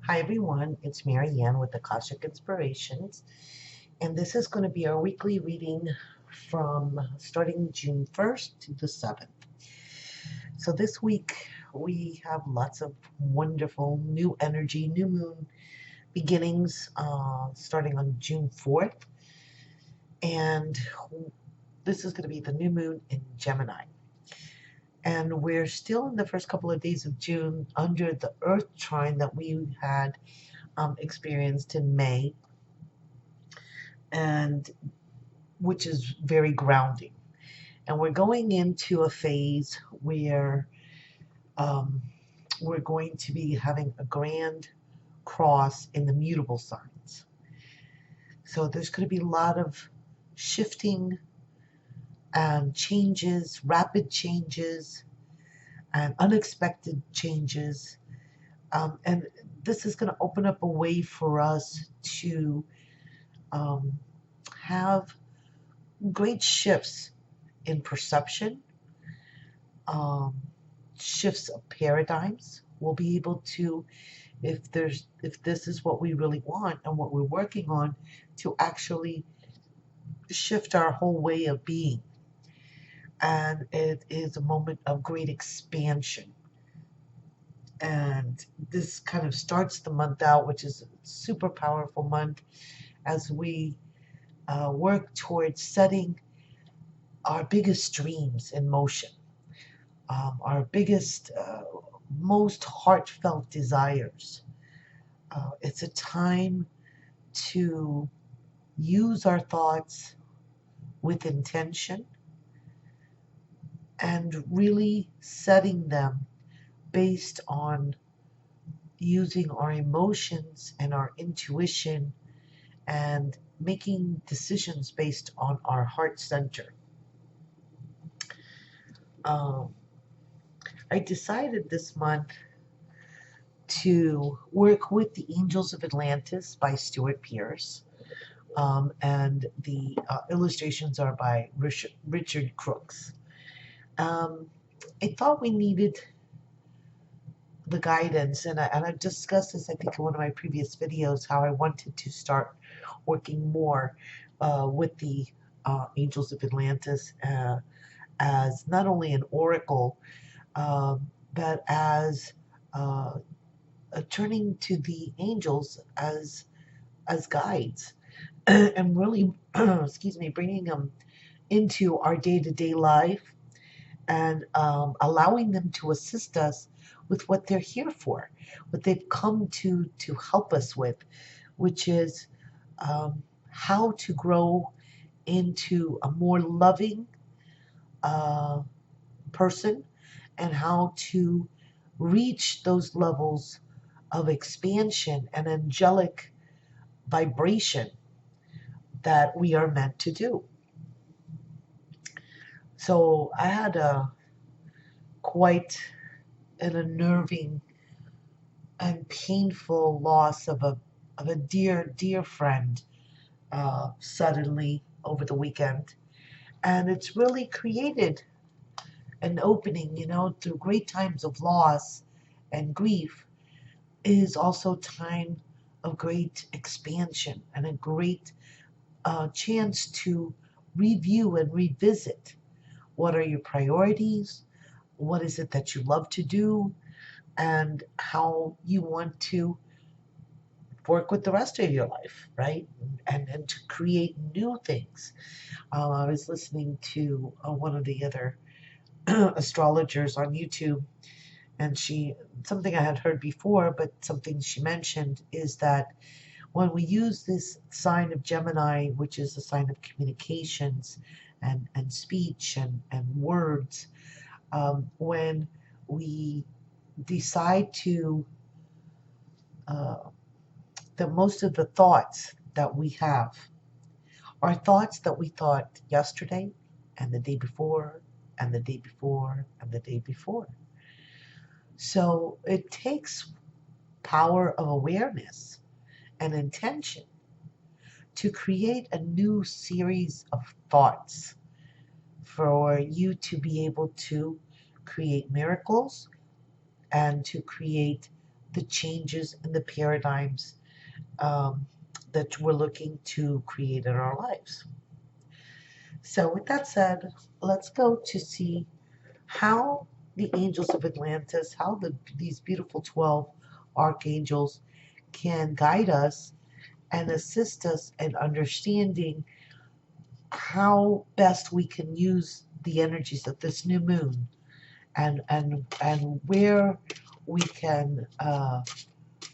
Hi everyone, it's Marianne with Akashic Inspirations, and this is going to be our weekly reading from starting June 1st to the 7th. So this week we have lots of wonderful new energy, new moon beginnings starting on June 4th, and this is going to be the new moon in Gemini. And we're still in the first couple of days of June under the Earth trine that we had experienced in May, and which is very grounding. And we're going into a phase where um, we're going to be having a grand cross in the mutable signs. So there's going to be a lot of shifting and changes, rapid changes, and unexpected changes. And this is going to open up a way for us to have great shifts in perception, um, shifts of paradigms. We'll be able to, if this is what we really want and what we're working on, to actually shift our whole way of being. And it is a moment of great expansion. And this kind of starts the month out, which is a super powerful month, as we work towards setting our biggest dreams in motion, our biggest, most heartfelt desires. It's a time to use our thoughts with intention and really setting them based on using our emotions and our intuition and making decisions based on our heart center. I decided this month to work with the Angels of Atlantis by Stuart Pearce, and the illustrations are by Richard Crooks. I thought we needed the guidance, and I've discussed this, I think, in one of my previous videos, how I wanted to start working more with the Angels of Atlantis as not only an oracle, but as turning to the angels as guides, and really, excuse me, bringing them into our day-to-day life and allowing them to assist us with what they're here for, what they've come to help us with, which is how to grow into a more loving person, and how to reach those levels of expansion and angelic vibration that we are meant to do. So I had quite an unnerving and painful loss of a dear friend suddenly over the weekend, and it's really created an opening. Through great times of loss and grief is also time of great expansion and a great chance to review and revisit what are your priorities, what is it that you love to do, and how you want to work with the rest of your life, right? And to create new things. I was listening to one of the other astrologers on YouTube, and something I had heard before, but something she mentioned is that when we use this sign of Gemini, which is a sign of communications and speech and words, when we decide to, that most of the thoughts that we have are thoughts that we thought yesterday and the day before and the day before and the day before. So it takes power of awareness and intention to create a new series of thoughts for you to be able to create miracles and to create the changes and the paradigms that we're looking to create in our lives. So with that said, let's go to see how the angels of Atlantis, how these beautiful 12 archangels can guide us and assist us in understanding how best we can use the energies of this new moon, and where we can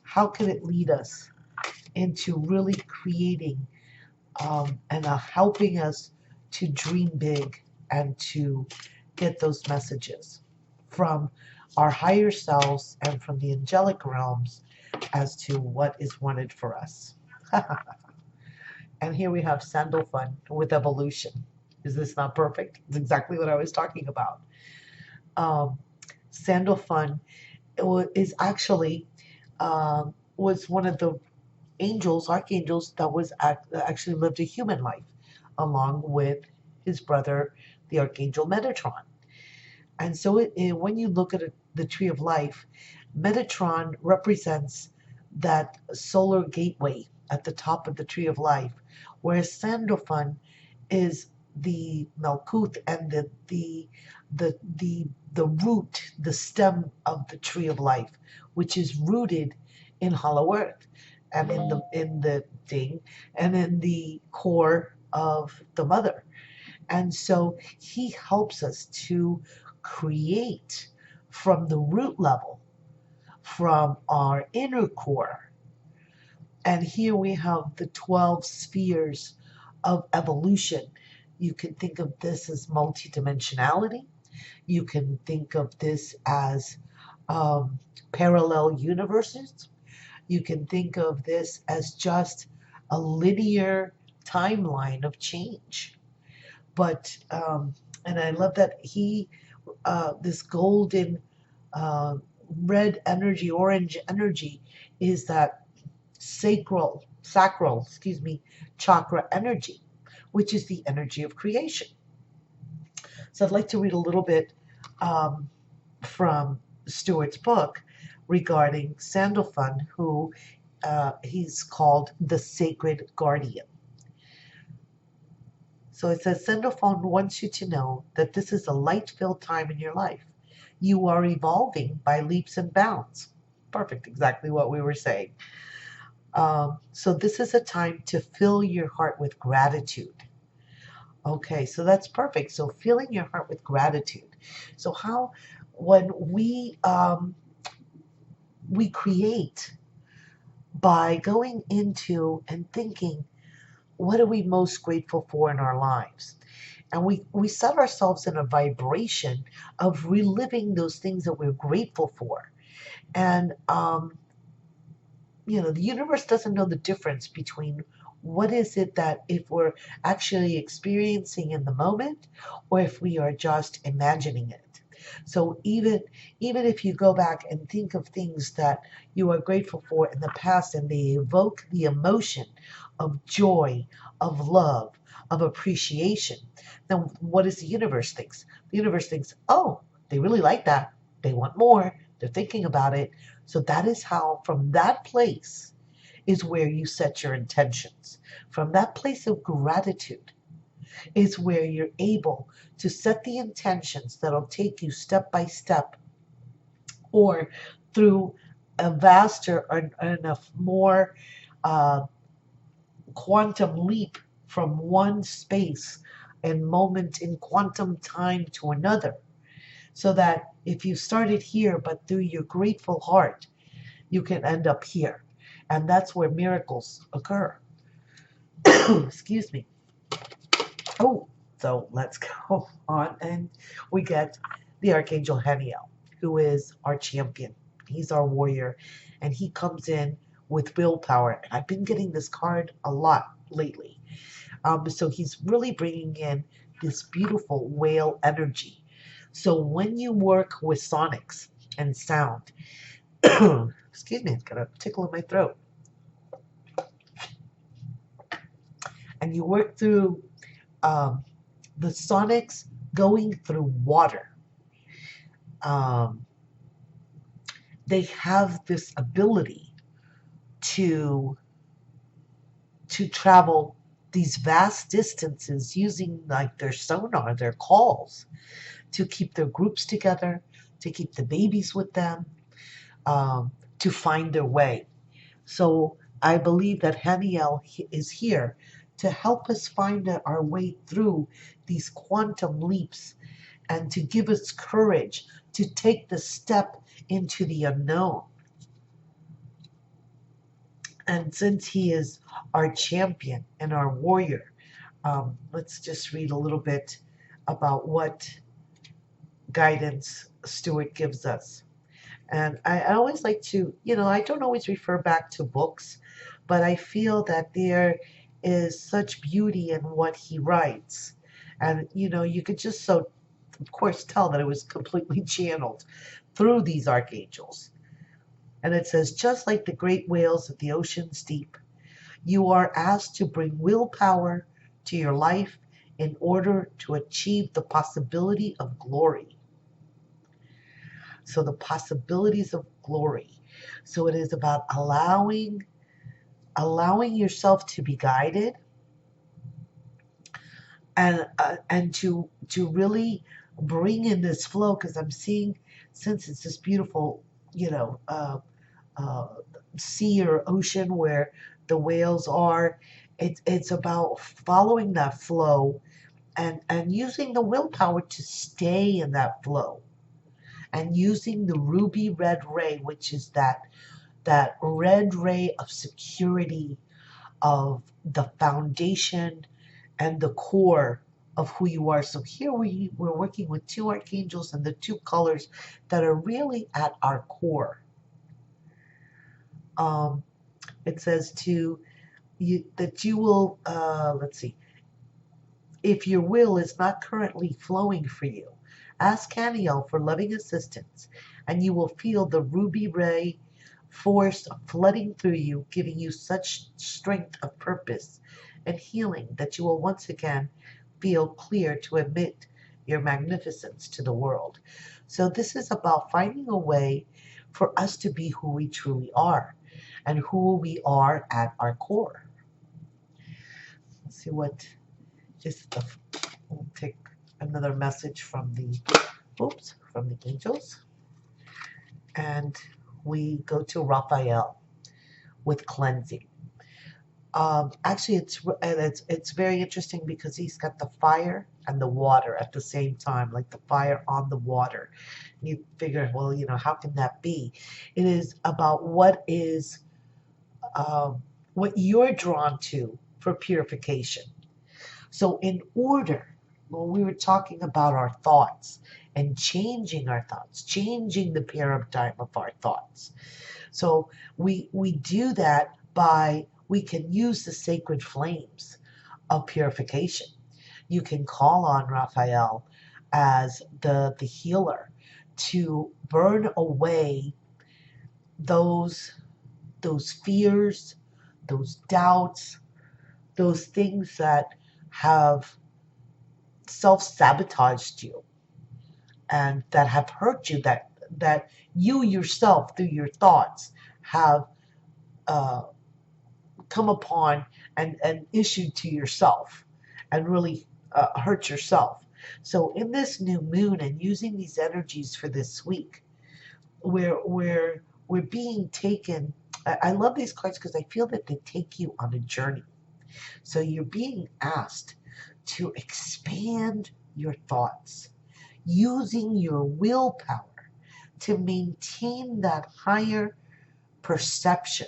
how can it lead us into really creating and helping us to dream big and to get those messages from our higher selves and from the angelic realms as to what is wanted for us. And here we have Sandalphon with evolution. Is this not perfect? It's exactly what I was talking about. Sandalphon is actually was one of the archangels that was actually lived a human life, along with his brother, the Archangel Metatron. And so when you look at the Tree of Life, Metatron represents that solar gateway at the top of the Tree of Life, whereas Sandalphon is the Malkuth and the root, the stem of the Tree of Life, which is rooted in Hollow Earth and in the thing and in the core of the mother. And so he helps us to create from the root level, from our inner core. And here we have the 12 spheres of evolution. You can think of this as multidimensionality. You can think of this as parallel universes. You can think of this as just a linear timeline of change. But, and I love that this golden, red energy, orange energy is that sacral, chakra energy, which is the energy of creation. So I'd like to read a little bit from Stuart's book regarding Sandalphon, who he's called the Sacred Guardian. So it says, Sandalphon wants you to know that this is a light-filled time in your life. You are evolving by leaps and bounds. Perfect, exactly what we were saying. So this is a time to fill your heart with gratitude. Okay, so that's perfect. So filling your heart with gratitude. So when we create by going into and thinking, what are we most grateful for in our lives? And we set ourselves in a vibration of reliving those things that we're grateful for. And, the universe doesn't know the difference between what is it that if we're actually experiencing in the moment or if we are just imagining it. So even if you go back and think of things that you are grateful for in the past and they evoke the emotion of joy, of love, of appreciation, then what does the universe think? The universe thinks, oh, they really like that. They want more. They're thinking about it. So that is how, from that place, is where you set your intentions. From that place of gratitude is where you're able to set the intentions that'll take you step by step or through a vaster and a more quantum leap from one space and moment in quantum time to another. So that if you started here, but through your grateful heart, you can end up here. And that's where miracles occur. Excuse me. Oh, so let's go on. And we get the Archangel Haniel, who is our champion. He's our warrior. And he comes in with willpower. And I've been getting this card a lot lately. So he's really bringing in this beautiful whale energy. So when you work with sonics and sound, excuse me, it's got a tickle in my throat. And you work through the sonics going through water. they have this ability to travel these vast distances using like their sonar, their calls, to keep their groups together, to keep the babies with them, to find their way. So I believe that Haniel is here to help us find our way through these quantum leaps and to give us courage to take the step into the unknown. And since he is our champion and our warrior, let's just read a little bit about what guidance Stuart gives us. And I always like to, I don't always refer back to books, but I feel that there is such beauty in what he writes. And, you could just so, of course, tell that it was completely channeled through these archangels. And it says, just like the great whales of the ocean's deep, you are asked to bring willpower to your life in order to achieve the possibility of glory. So the possibilities of glory. So it is about allowing yourself to be guided and to really bring in this flow, because I'm seeing, since it's this beautiful, sea or ocean where the whales are, it's about following that flow and using the willpower to stay in that flow, and using the ruby red ray, which is that red ray of security, of the foundation and the core of who you are. So here we're working with two archangels and the two colors that are really at our core. It says that you will, let's see, if your will is not currently flowing for you, ask Caniel for loving assistance, and you will feel the ruby ray force flooding through you, giving you such strength of purpose and healing that you will once again feel clear to admit your magnificence to the world. So this is about finding a way for us to be who we truly are and who we are at our core. Let's see what is the, we'll take another message from the angels. And we go to Raphael with cleansing. Actually, it's very interesting because he's got the fire and the water at the same time, like the fire on the water. And you figure, well, how can that be? It is about what you're drawn to for purification. So in order, when we were talking about our thoughts and changing our thoughts, changing the paradigm of our thoughts. So we do that by, we can use the sacred flames of purification. You can call on Raphael as the healer to burn away those fears, those doubts, those things that have self-sabotaged you and that have hurt you, that you yourself through your thoughts have come upon and issued to yourself and really hurt yourself. So in this new moon and using these energies for this week, we're being taken. I love these cards because I feel that they take you on a journey. So you're being asked to expand your thoughts using your willpower to maintain that higher perception,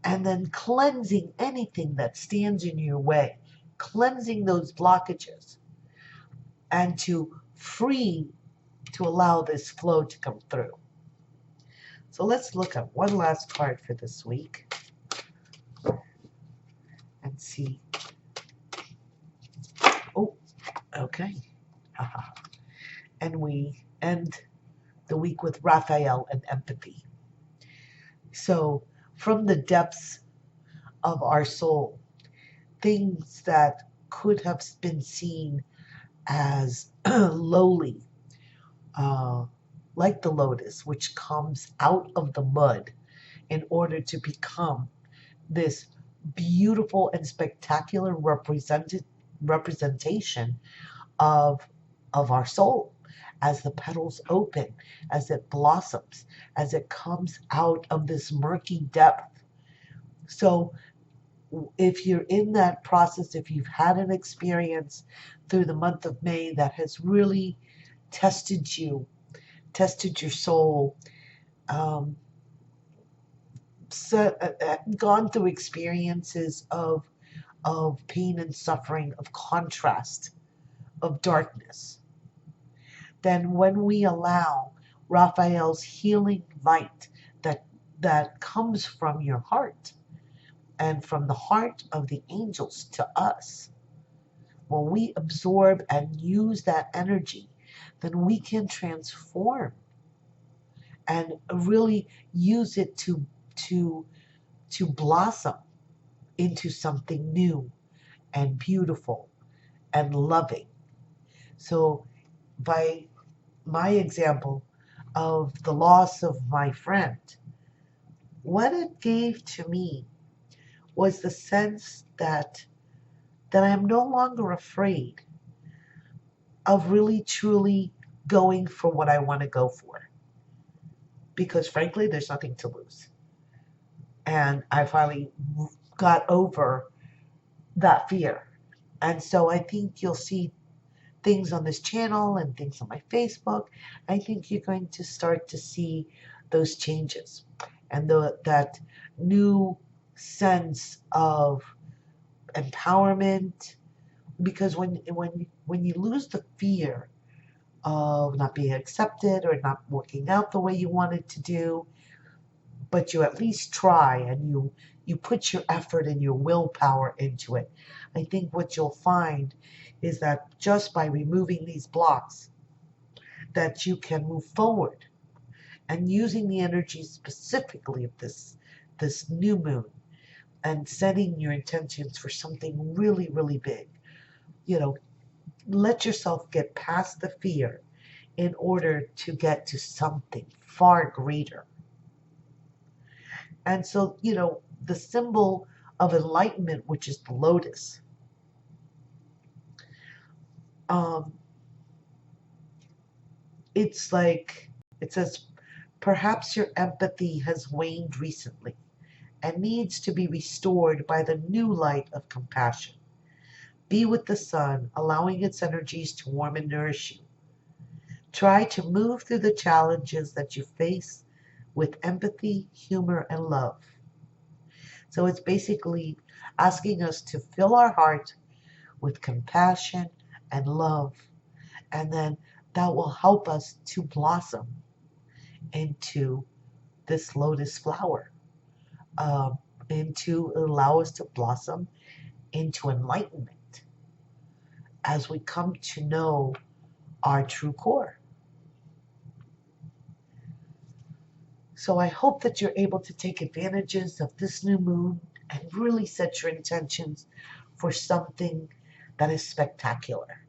and then cleansing anything that stands in your way, cleansing those blockages, and to allow this flow to come through. So let's look at one last card for this week and see. Oh, okay. And we end the week with Raphael and empathy. So from the depths of our soul, things that could have been seen as lowly, like the lotus, which comes out of the mud in order to become this beautiful and spectacular representation of our soul, as the petals open, as it blossoms, as it comes out of this murky depth. So if you're in that process, if you've had an experience through the month of May that has really tested you, tested your soul, gone through experiences of pain and suffering, of contrast, of darkness, then when we allow Raphael's healing light that comes from your heart and from the heart of the angels to us, when we absorb and use that energy, then we can transform and really use it to blossom into something new and beautiful and loving. So by my example of the loss of my friend, what it gave to me was the sense that I am no longer afraid of really truly going for what I want to go for. Because frankly, there's nothing to lose. And I finally got over that fear. And so I think you'll see things on this channel and things on my Facebook. I think you're going to start to see those changes and that new sense of empowerment. Because when you lose the fear of not being accepted or not working out the way you wanted to do, but you at least try and you put your effort and your willpower into it, I think what you'll find is that just by removing these blocks, that you can move forward and using the energy specifically of this new moon and setting your intentions for something really, really big. Let yourself get past the fear in order to get to something far greater. And so, the symbol of enlightenment, which is the lotus, it's like, it says, perhaps your empathy has waned recently and needs to be restored by the new light of compassion. Be with the sun, allowing its energies to warm and nourish you. Try to move through the challenges that you face with empathy, humor, and love. So it's basically asking us to fill our heart with compassion and love, and then that will help us to blossom into this lotus flower, and to allow us to blossom into enlightenment as we come to know our true core. So I hope that you're able to take advantages of this new moon and really set your intentions for something that is spectacular.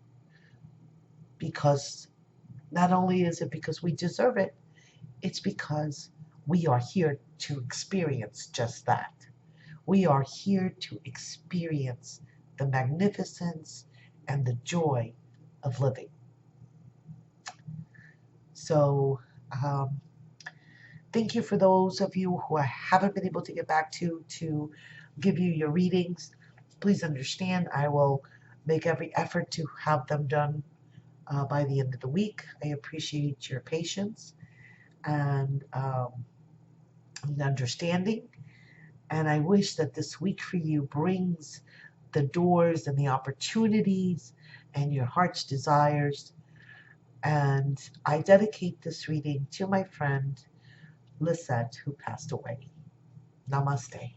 Because not only is it because we deserve it, it's because we are here to experience just that. We are here to experience the magnificence and the joy of living. So, thank you for those of you who I haven't been able to get back to give you your readings. Please understand, I will make every effort to have them done by the end of the week. I appreciate your patience and understanding. And I wish that this week for you brings the doors and the opportunities and your heart's desires. And I dedicate this reading to my friend Lisette, who passed away. Namaste.